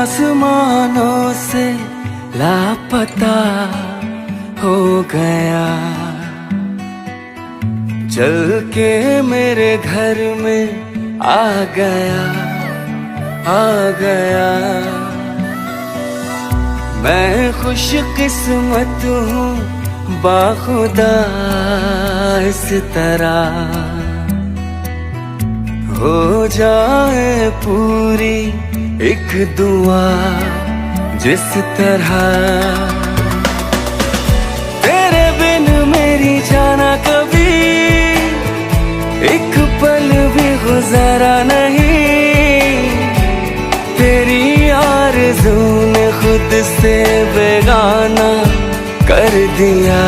आसमानों से लापता हो गया, चल के मेरे घर में आ गया, आ गया। मैं खुश किस्मत हूँ बाखुदा इस तरह हो जाए पूरी एक दुआ जिस तरह। तेरे बिन मेरी जाना कभी एक पल भी गुजारा नहीं, तेरी आरज़ू ने खुद से बेगाना कर दिया।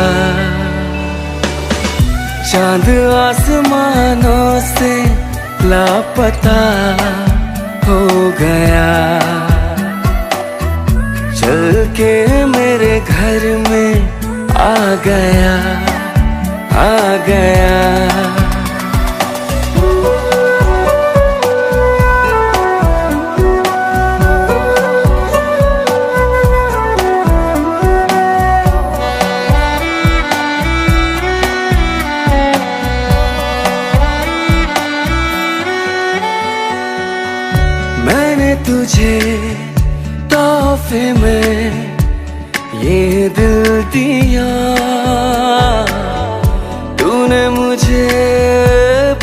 चांद आसमानों से लापता हो गया, चल के मेरे घर में आ गया, आ गया। मैंने तुझे तोहफे में ये दिल दिया, तूने मुझे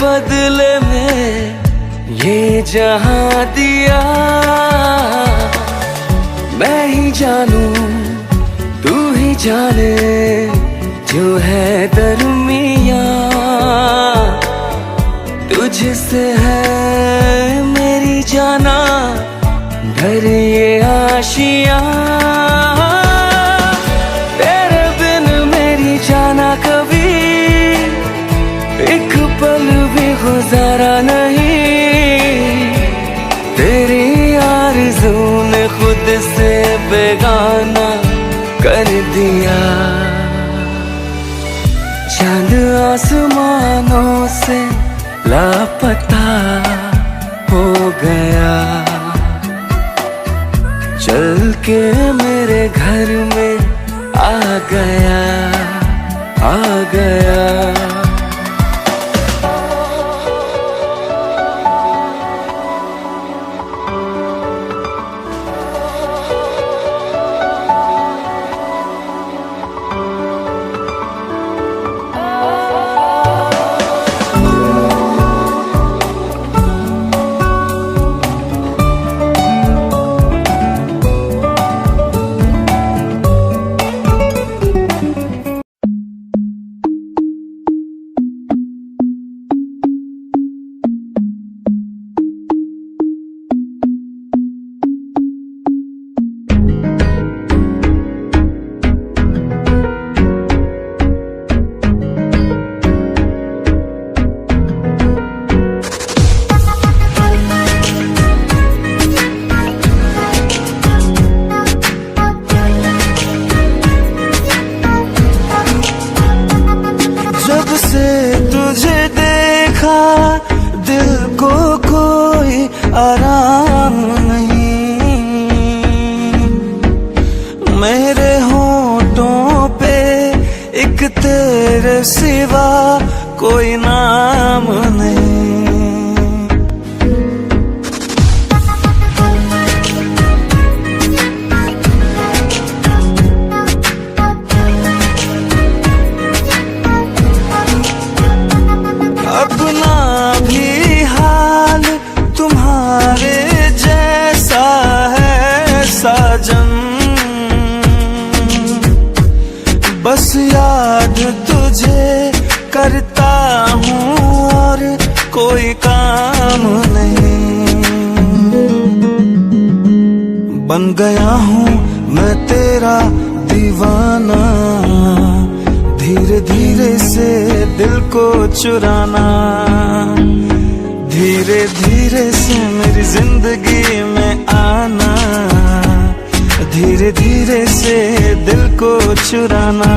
बदले में ये जहां दिया। मैं ही जानूं तू ही जाने जो है दरमियां, तुझसे है मेरी जाना घर ये आशियां। तेरे बिन मेरी जाना कभी एक पल भी गुजारा नहीं, तेरी आरज़ू ने खुद से बेगाना कर दिया। चांद आसमानों से लापता हो गया, चल के मेरे घर में आ गया, आ गया। तुझे देखा दिल को कोई आराम नहीं, मेरे होठों पे एक तेरे सिवा कोई नाम नहीं। अपना भी हाल तुम्हारे जैसा है साजन, बस याद तुझे करता हूँ और कोई काम नहीं। बन गया हूँ मैं तेरा दीवाना, धीरे धीरे से दिल को चुराना, धीरे धीरे से मेरी जिंदगी में आना, धीरे धीरे से दिल को चुराना।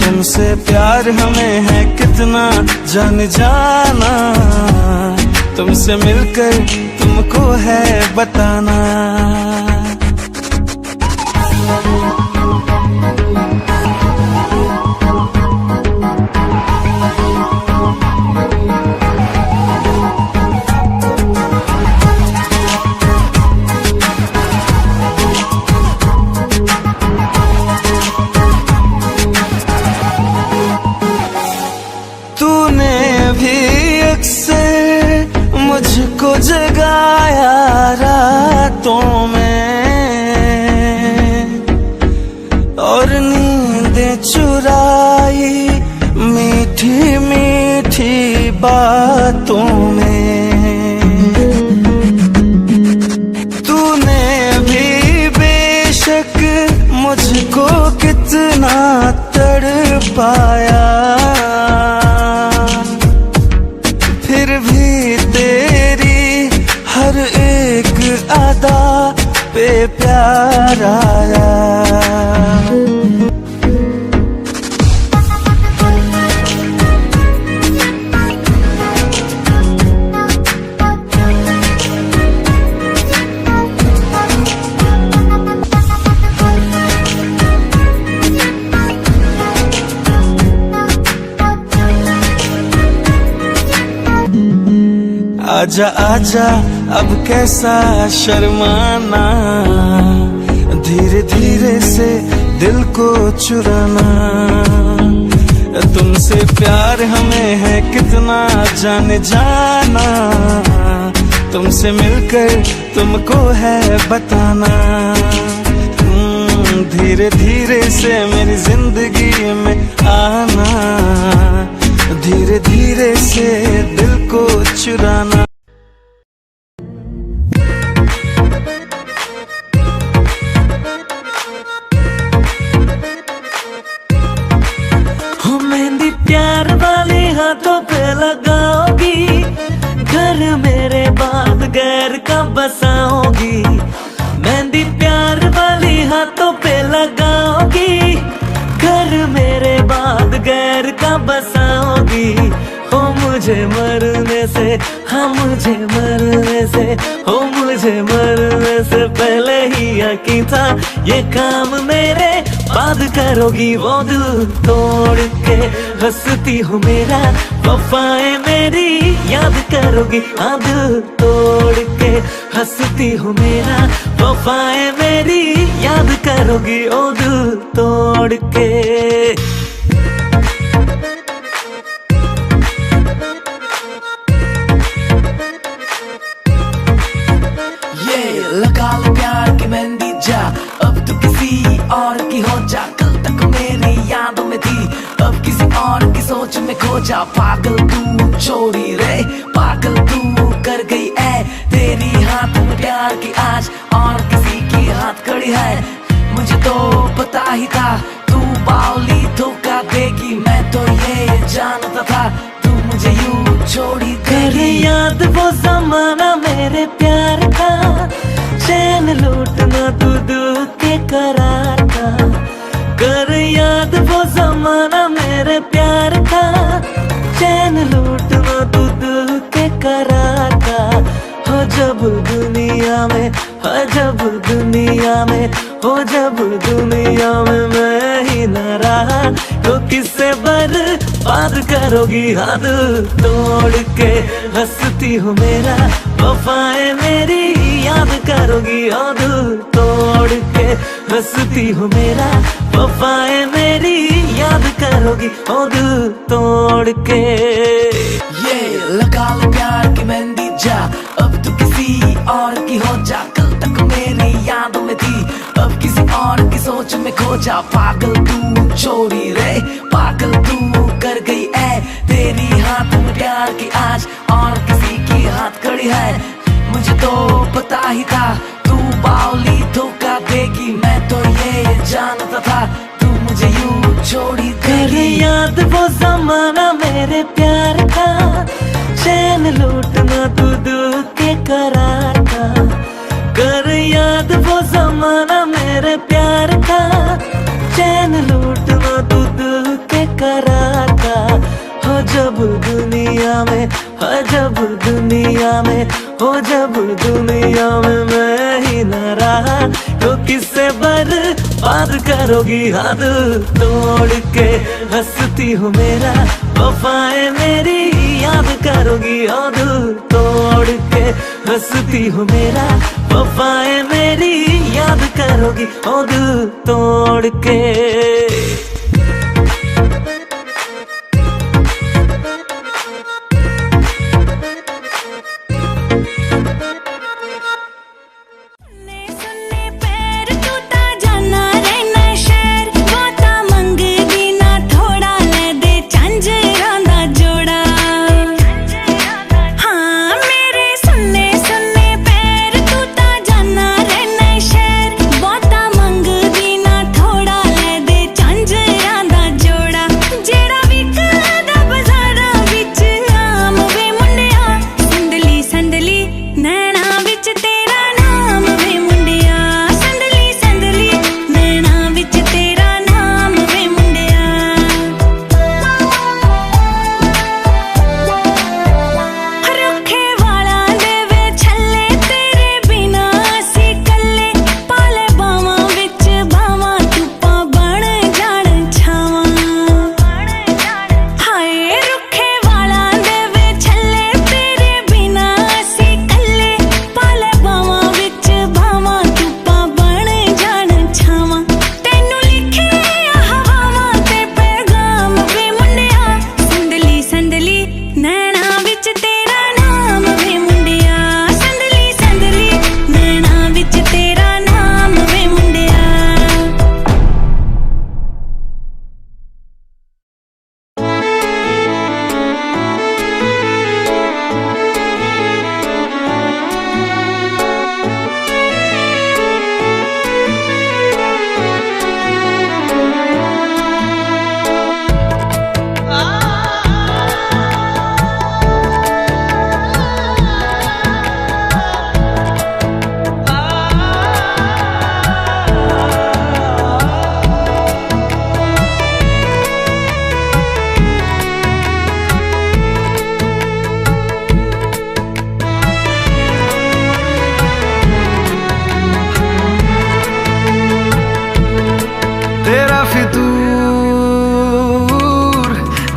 तुमसे प्यार हमें है कितना जान जाना, तुमसे मिलकर तुमको है बताना। तूने भी अक्सर मुझको जगाया रातों में और नींदें चुराई मीठी मीठी बातों में। तूने भी बेशक मुझको कितना तड़पाया, फिर भी तेरी हर एक अदा पे प्यार आया। आजा आजा अब कैसा शर्माना, धीरे धीरे से दिल को चुराना। तुमसे प्यार हमें है कितना जाने जाना, तुमसे मिलकर तुमको है बताना। धीरे धीरे से मेरी जिंदगी में आना, धीरे धीरे से दिल को चुराना। हो मेहंदी प्यार वाले हाथों पे लगाओगी, घर मेरे बाद गैर का बसाओगी। मेहंदी प्यार वाले हाथों पे लगाओगी, घर मेरे बाद गैर का बसाओगी। हो मुझे मरने से, हाँ मुझे मरने से, हो मुझे मरने से पहले ही यकीन था ये काम मेरे बाद करोगी। वो दिल तोड़ के हंसती हो मेरा, वफाएं मेरी याद करोगी। हाँ दिल तोड़ के हंसती हो मेरा, वफाएं मेरी याद करोगी। ओ दिल तोड़ के लगा ले प्यार की मेहंदी जा, अब तो किसी और की हो जा। कल तक मेरी यादों में थी, अब किसी और की सोच में खो जा। पागल तू छोड़ी रे, पागल तू कर गई ऐ, तेरी हाथ में प्यार की आज और किसी की हाथ खड़ी है। मुझे तो पता ही था तू बावली धोखा देगी, मैं तो ये जानता था तू मुझे यूं छोड़ी देगी। याद वो जमाना मेरे प्यार का, चैन लूटना तू दिल के करार का। कर याद वो जमाना मेरे प्यार का, चैन लूटना तू दिल के करार का। हो जब दुनिया में, हो जब दुनिया में, हो जब दुनिया में मैं ही न रहा, तो किससे बर्बाद करोगी। हाथ तोड़ के हंसती हो मेरा, वफाएं मेरी याद करोगी। हाथ तोड़ के हंसती हो मेरा, वफाएं मेरी याद करोगी। हाथ तोड़ के ये लगा ले प्यार की मेहंदी जा, अब तो किसी और की हो जा। कल तक मेरी यादों में थी, अब किसी और की सोच में खो जा। पागल तू छोड़ी रे, पागल तू कर गई ऐ, तेरी हाथ में प्यार की आज और किसी की हाथ खड़ी है। मुझे तो पता ही था तू बावली धोखा देगी, मैं तो ये जानता था तू मुझे यूं छोड़ी देगी। याद वो जमाना मेरे प्यार का, चैन लूटना तू दिल के करार का। कर याद वो जमाना मेरे प्यार का, चैन लूटना तू दिल के करार का। हो जब दुनिया में, हाँ जब दुनिया में, हो जब दुनिया में मैं ही न रहा तो किससे बर्बाद करोगी। हद तोड़ के हंसती हो मेरा, वफाएं मेरी याद करोगी। हद तोड़ के हंसती हो मेरा, वफाएं मेरी याद करोगी। हद तोड़ के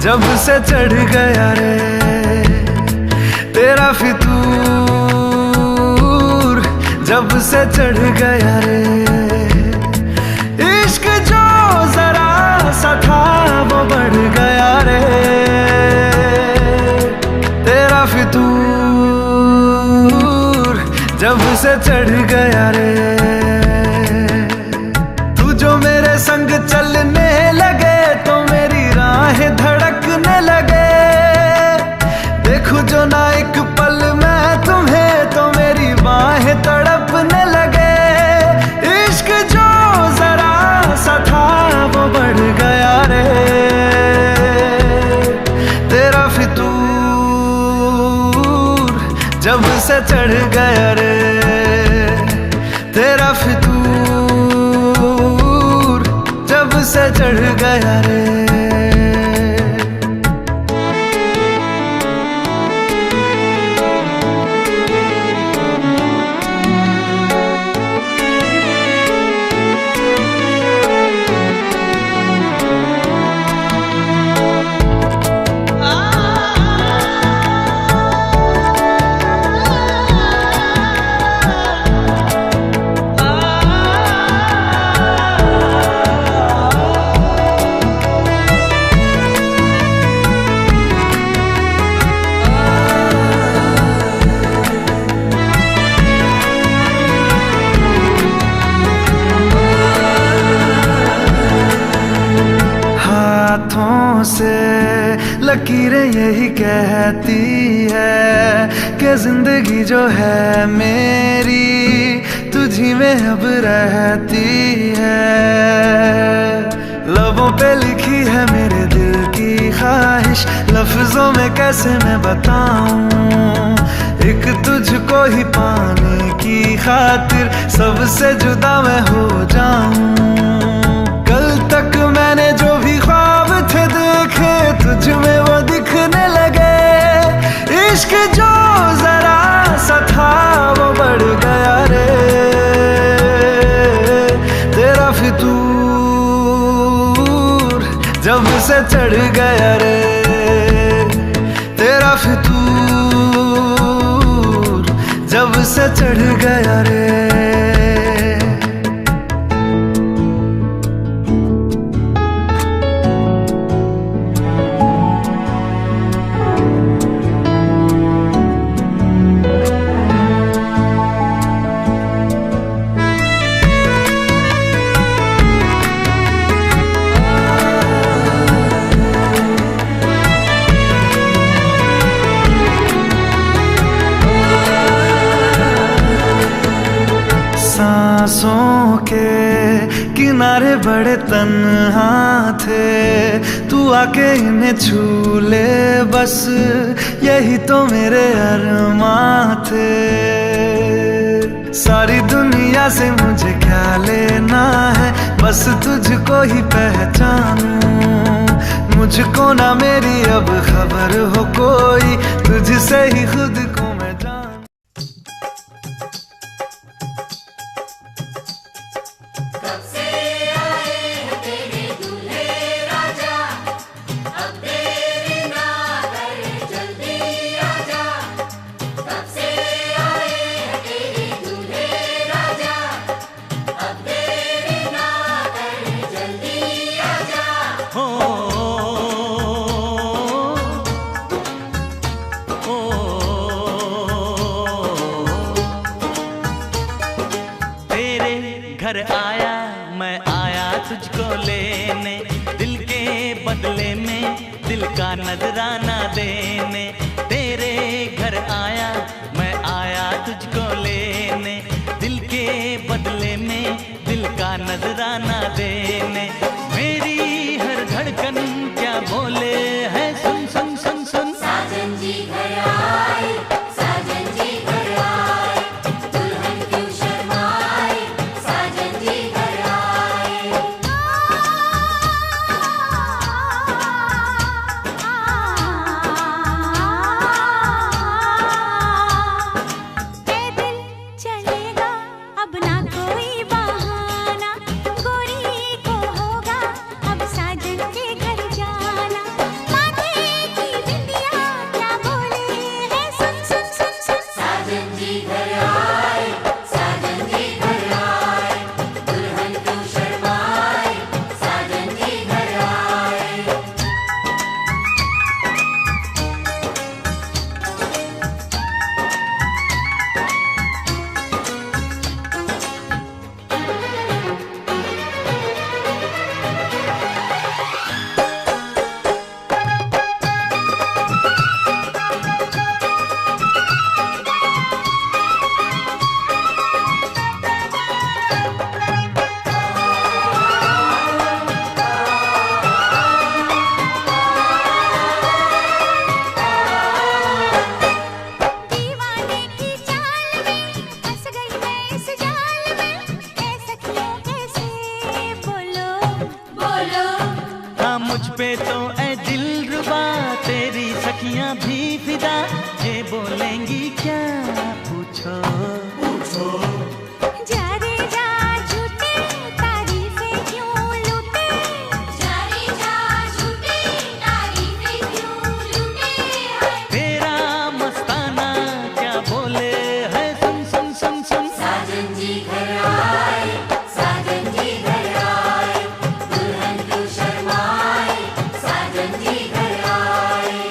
जब से चढ़ गया रे तेरा फितूर, जब से चढ़ गया रे इश्क जो जरा सा था वो बढ़ गया रे तेरा फितूर, जब से चढ़ गया रे। तू जो मेरे संग चलने लगे तो मेरी राहें धड़कने लगे, देखूं जो ना एक पल मैं तुम्हें तो मेरी बाहें तड़पने लगे। इश्क जो जरा सा था वो बढ़ गया रे तेरा फितूर, जब से चढ़ गया रे तेरा फितूर, जब से चढ़ गया रे। हाथों से लकीरें यही कहती है कि जिंदगी जो है मेरी तुझी में अब रहती है। लबों पे लिखी है मेरे दिल की ख्वाहिश, लफ्जों में कैसे मैं बताऊं, एक तुझको ही पाने की खातिर सबसे जुदा मैं हो जाऊं। कल तक मैंने जो भी ख्वाब थे देखे तुझ में वो दिखने इश्क जो जरा सा था वो बढ़ गया रे, तेरा फितूर जब से चढ़ गया रे, तेरा फितूर जब से चढ़ गया रे। सांसों के किनारे बड़े तन्हा थे, तू आके इन्हें छू ले बस, यही तो मेरे अरमां थे। सारी दुनिया से मुझे क्या लेना है, बस तुझको ही पहचानूं, मुझको ना मेरी अब खबर हो कोई, तुझसे ही खुद को मैं जानूं। घर आया मैं आया तुझको लेने, दिल के बदले में दिल का नजराना देने। तेरे घर आया मैं आया तुझको लेने, दिल के बदले में दिल का नजराना देने। मेरी हर धड़कन क्या बोले है, सुन सुन सुन सुन। साजन जी घर आए, साजन जी घर आए, दुल्हन क्यों शर्माए, साजन जी घर आए। पैदल चलेगा अब ना कोई बहाना, गोरी को होगा अब साजन के घर जाना। माथे की बिंदिया क्या बोले है, सुन सुन सुन सुन। साजन जी घर आए, साजन जी घर आए, दुल्हन क्यों शर्माए, साजन जी घर आए। दीवाने की चाल में फंस गई मैं इस जाल में, ऐ सखियों कैसे बोलो बोलो हाँ मुझ पे तो ऐ दिलरुबा तेरी सखियां भी फिदा, ये बोलेंगी क्या पूछो। जा रे जा झूठे तारीफें क्यों लूटे, जारी जा झूठी तारीफें क्यों लूटे हैं। तेरा मस्ताना क्या बोले है, सुन सुन सुन सुन। साजन जी घर आए, साजन जी घर आए, दुल्हन क्यों शर्माए, साजन जी घर आए।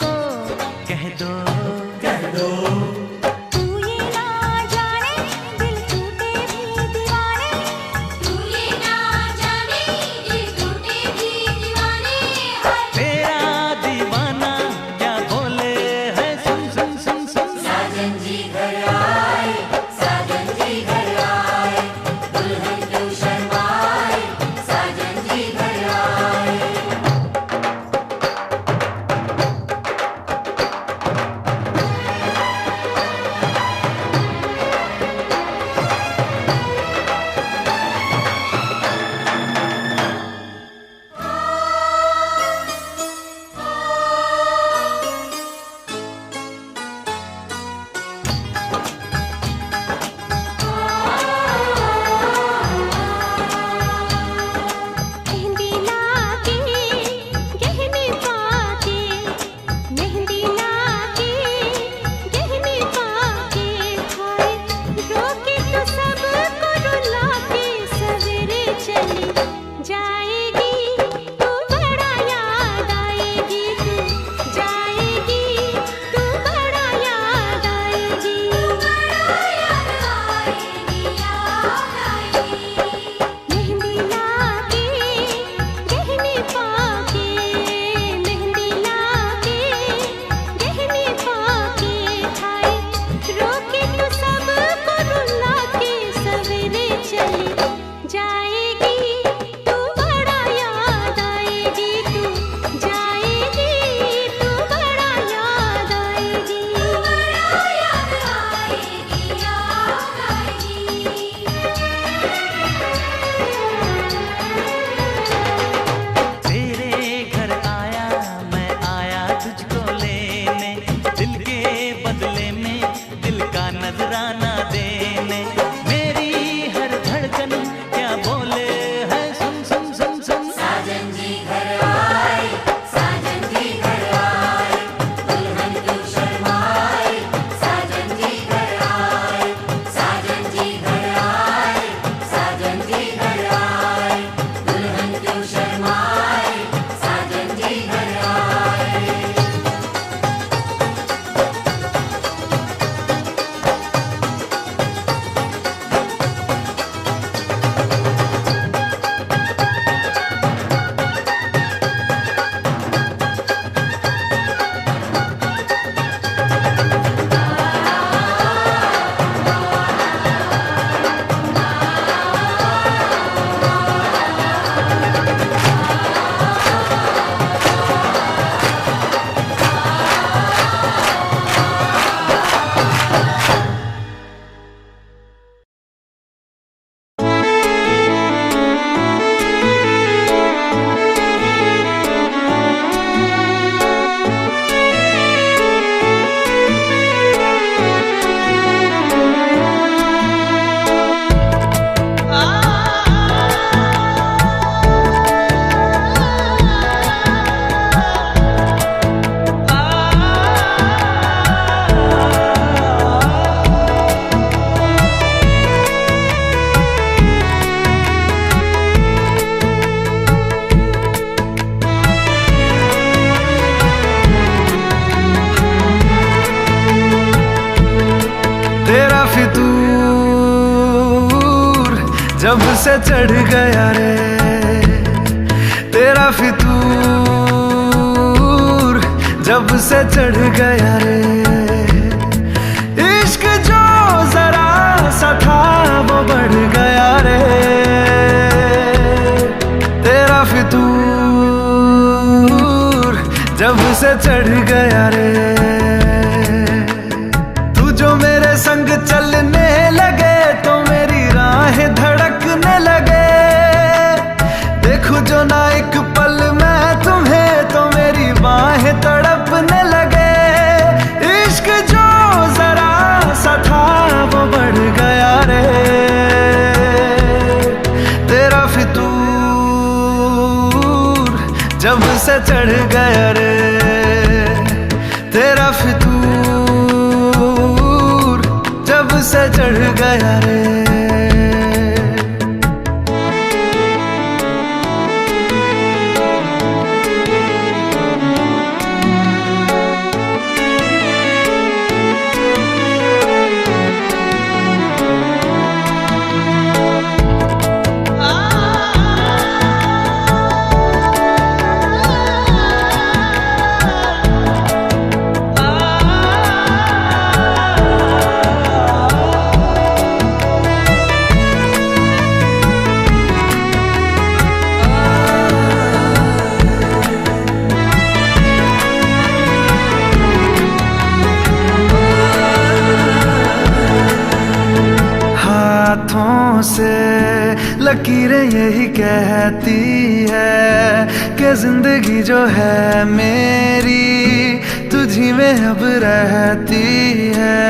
मुझको कह दो तू ये ना जाने दिल टूटे भी दीवाने, तू ये ना जाने दिल टूटे भी दीवाने। तेरा दीवाना क्या बोले है, सुन सुन सुन सुन। साजन जी घर आए, साजन जी घर आए, दुल्हन क्यों शर्माए, साजन जी घर आए। मेहंदी लाके गहने पाके, मेहंदी लाके गहने पाके, हाय रोके तो सबको रुला के सवेरे चली जाएगी, तू बड़ा याद आएगी, तू जाएगी, तू बड़ा याद आएगी, बड़ा याद आएगी, याद आएगी। मेहंदी लाके गहने पाके, मेहंदी लाके गहने पाके, हाय रोके तो सबको रुला के सवेरे चली जाएगी, तू बड़ा याद आएगी, तू जाएगी, तू बड़ा याद आएगी, बड़ा याद आएगी, याद आएगी। तेरे घर आया मैं आया तुझको लेने, दिल के बदले में दिल का नजराना देने। मेरी हर धड़कन क्या बोले है, सुन सुन सुन सुन। साजन जी घर आए, साजन जी घर आए, दुल्हन क्यों शर्माए, साजन जी घर आए, साजन जी घर आए, साजन जी घर आए, दुल्हन क्यों शर्माए, साजन जी घर आए। तेरा फितूर जब से चढ़ गया रे, तेरा फितूर जब से चढ़ गया रे, इश्क जो जरा सा था वो बढ़ गया रे। तेरा फितूर जब से चढ़ गया रे, तू जो मेरे संग चलने लगे तो मेरी राहें धड़कने लगे। देखूं जो ना एक पल मैं तुम्हें तो मेरी बाहें तड़पने लगे। इश्क जो जरा सा था वो बढ़ गया रे। तेरा फितूर जब से चढ़ गया रे, तेरा फितूर जब से चढ़ गया रे। से लकीरें यही कहती है कि जिंदगी जो है मेरी तुझी में अब रहती है।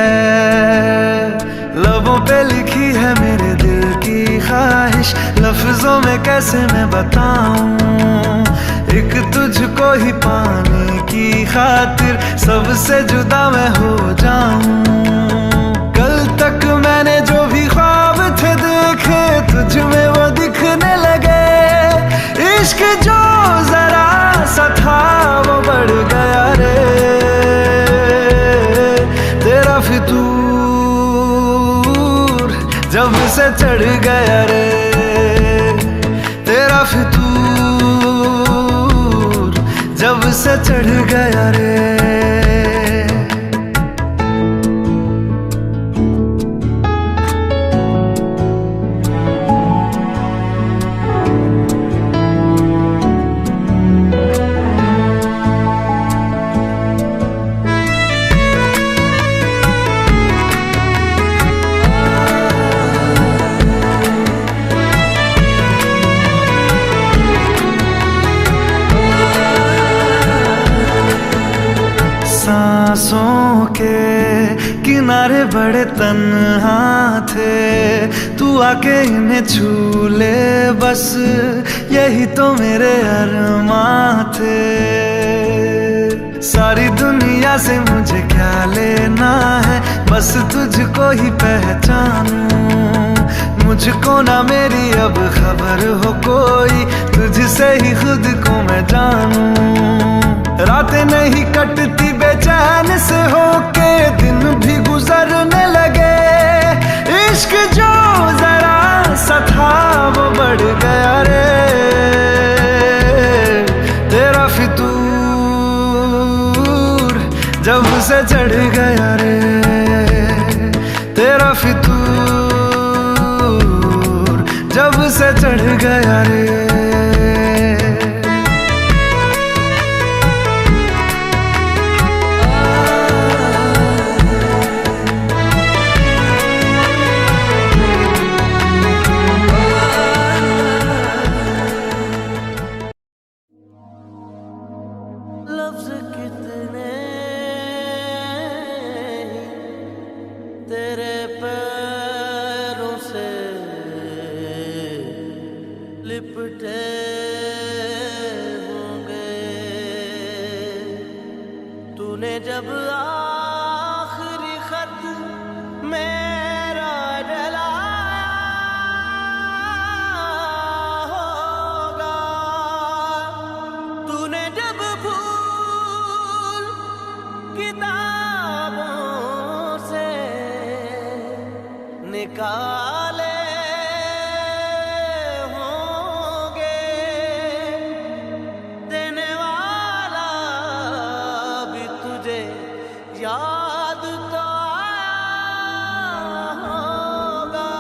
लबों पे लिखी है मेरे दिल की ख्वाहिश, लफ्जों में कैसे मैं बताऊं, एक तुझको ही पाने की खातिर सबसे जुदा मैं हो जाऊं। कल तक मैंने जो भी ख्वाब थे देखे तुझ में वो दिखने लगे, इश्क जो जरा सा था वो बढ़ गया रे, तेरा फितूर जब से चढ़ गया रे, तेरा फितूर जब से चढ़ गया रे। सांसों के किनारे बड़े तन्हा थे, तू आके इन्हें छू ले बस यही तो मेरे अरमां थे। सारी दुनिया से मुझे क्या लेना है, बस तुझको ही पहचानूं, मुझको ना मेरी अब खबर हो कोई, तुझसे ही खुद को मैं जानूं। रातें नहीं कटती बेचैन से होके, दिन भी गुजरने लगे, इश्क जो जरा सा था वो बढ़ गया रे, तेरा फितूर जब से चढ़ गया रे, तेरा फितूर जब से चढ़ गया रे। लफ्ज कितने तेरे पैरों से लिपटे होंगे, तूने जब आखिरी खत मेरा जलाया होगा, तूने जब फूल किताबों से निकाले होंगे, देने वाला भी तुझे याद तो आया होगा।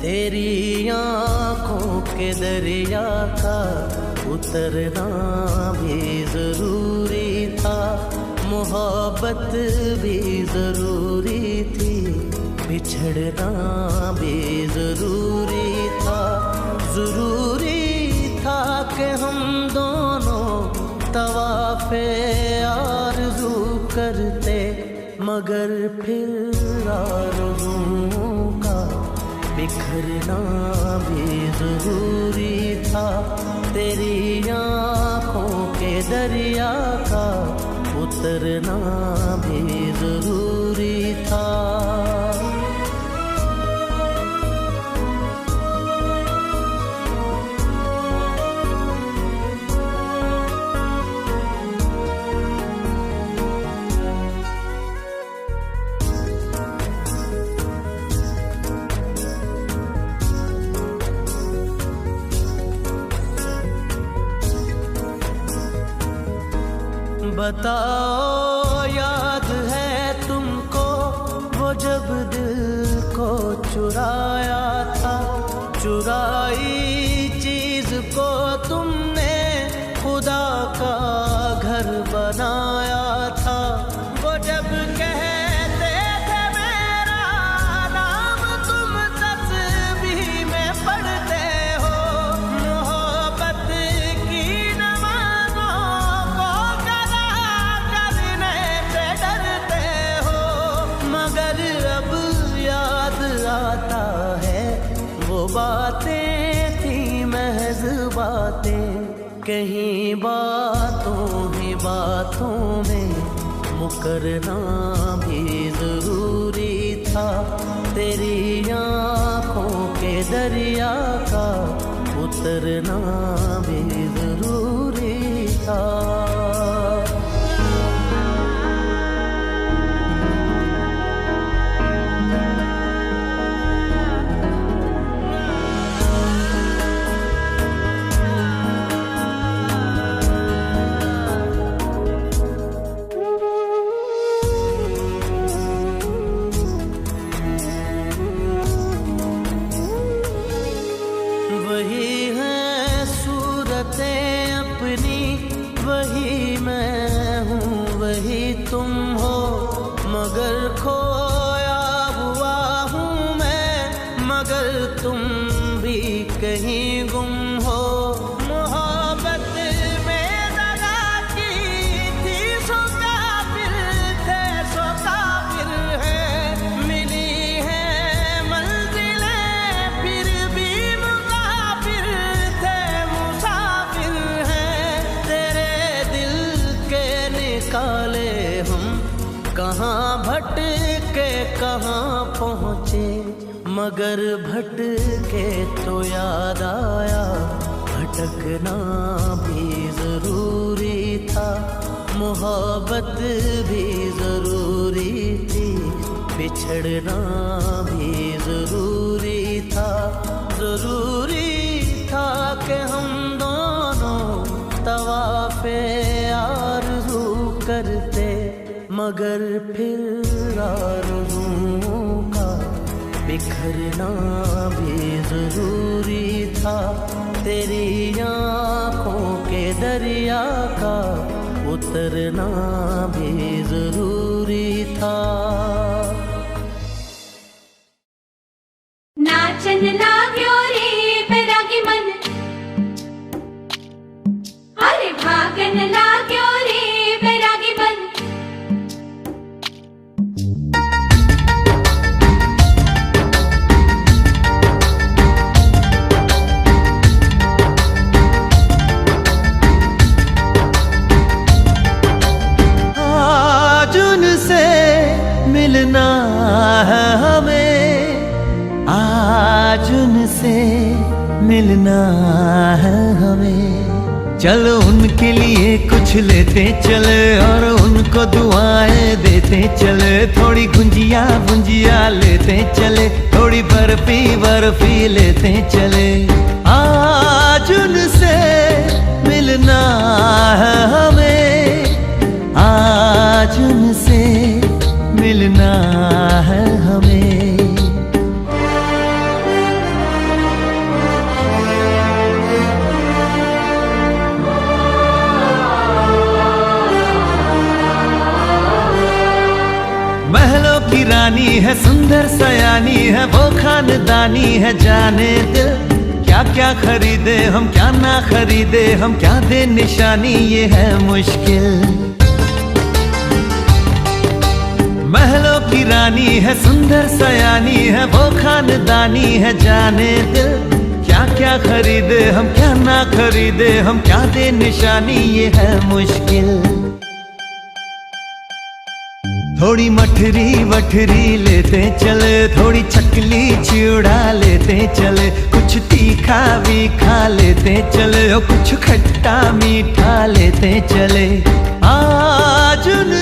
तेरी आँखों के दरिया का उतरना भी जरूरी था, मोहब्बत भी जरूरी थी, बिछड़ना भी जरूरी था। जरूरी था कि हम दोनों तवाफ़े आरज़ू करते, मगर फिर आरज़ुओं का बिखरना भी जरूरी था। तेरी आँखों के दरिया का उतरना भी जरूरी था। बताओ बातें, कहीं बातों ही बातों में मुकरना भी जरूरी था। तेरी आँखों के दरिया का उतरना भी जरूरी था। वही है सूरतें अपनी, वही मैं हूँ वही तुम हो, मगर खोया हुआ हूँ मैं, मगर तुम भी कहीं गुम हो। मोहब्बत में दगा की थी सो काफिर थे, सो काफिर है। मिली है मंजिलें फिर भी मुसाफिर थे, मुसाफिर हैं। तेरे दिल के निकाले हम कहाँ भटके कहाँ पहुँचे, मगर भटके तो याद आया भटकना भी जरूरी था। मोहब्बत भी जरूरी थी, बिछड़ना भी जरूरी था। जरूरी था कि हम दोनों तवाफ़े आरज़ू करते, मगर फिर आरज़ुओं का बिखरना भी जरूरी था। तेरी आँखों के दरिया का उतरना भी जरूरी था। नाचन लाग्यो रे बैरागी मन, अरे भागन लाग्यो रे बैरागी मन। आज उनसे मिलना है हमें, आज उनसे मिलना है हमें। चलो उनके लिए कुछ लेते चले और उनको दुआएं देते चले। थोड़ी गुंजिया गुंजिया लेते चले, थोड़ी बर्फी बर्फी लेते चले। आज उनसे मिलना है हमें, आज उनसे मिलना है हमें। महलों की रानी है, सुंदर सयानी है, वो खानदानी है। जाने दिल क्या क्या खरीदे हम, क्या ना खरीदे हम, क्या दे निशानी, ये है मुश्किल। महलों की रानी है, सुंदर सयानी है, वो खानदानी है। जाने दिल क्या क्या खरीदे हम, क्या ना खरीदे हम, क्या दे निशानी, ये है मुश्किल। थोड़ी मठरी वठरी लेते चले, थोड़ी चकली चिड़ा लेते चले। कुछ तीखा भी खा लेते चले और कुछ खट्टा मीठा लेते चले। आज उन